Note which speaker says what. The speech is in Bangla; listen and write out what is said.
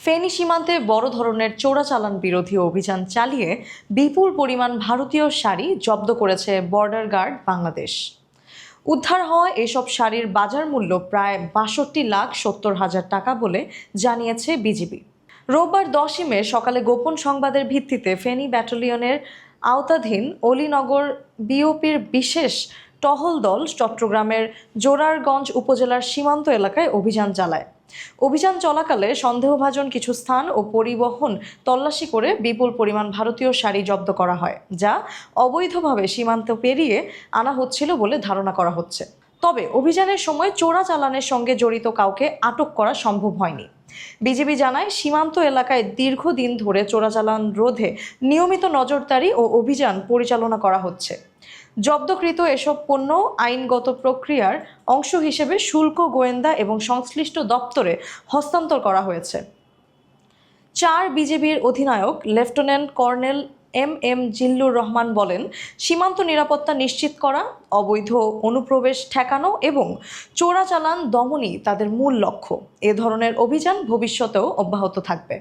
Speaker 1: ফেনী সীমান্তে বড় ধরনের চোরাচালান বিরোধী অভিযান চালিয়ে বিপুল পরিমাণ ভারতীয় শাড়ি জব্দ করেছে বর্ডার গার্ড বাংলাদেশ। উদ্ধার হওয়া এসব শাড়ির বাজার মূল্য প্রায় ৬২,৭০,০০০ টাকা বলে জানিয়েছে বিজিবি। রোববার ১০ই মে সকালে গোপন সংবাদের ভিত্তিতে ফেনী ব্যাটালিয়নের আওতাধীন অলিনগর বিওপির বিশেষ টহল দল চট্টগ্রামের জোরারগঞ্জ উপজেলার সীমান্ত এলাকায় অভিযান চালায়। অভিযান চলাকালে সন্দেহভাজন কিছু স্থান ও পরিবহন তল্লাশি করে বিপুল পরিমাণ ভারতীয় শাড়ি জব্দ করা হয়, যা অবৈধভাবে সীমান্ত পেরিয়ে আনা হচ্ছিল বলে ধারণা করা হচ্ছে। তবে অভিযানের সময় চোরাচালানের সঙ্গে জড়িত কাউকে আটক করা সম্ভব হয়নি। বিজিবি জানায়, সীমান্ত এলাকায় দীর্ঘদিন ধরে চোরাচালান রোধে নিয়মিত নজরদারি ও অভিযান পরিচালনা করা হচ্ছে। জব্দকৃত এসব পণ্য আইনগত প্রক্রিয়ার অংশ হিসেবে শুল্ক, গোয়েন্দা এবং সংশ্লিষ্ট দপ্তরে হস্তান্তর করা হয়েছে। ৪ বিজিবির অধিনায়ক lieutenant colonel M Zillur Rahman বলেন, সীমান্ত নিরাপত্তা নিশ্চিত করা, অবৈধ অনুপ্রবেশ ঠেকানো এবং চোরাচালান দমনই তাদের মূল লক্ষ্য। এ ধরনের অভিযান ভবিষ্যতেও অব্যাহত থাকবে।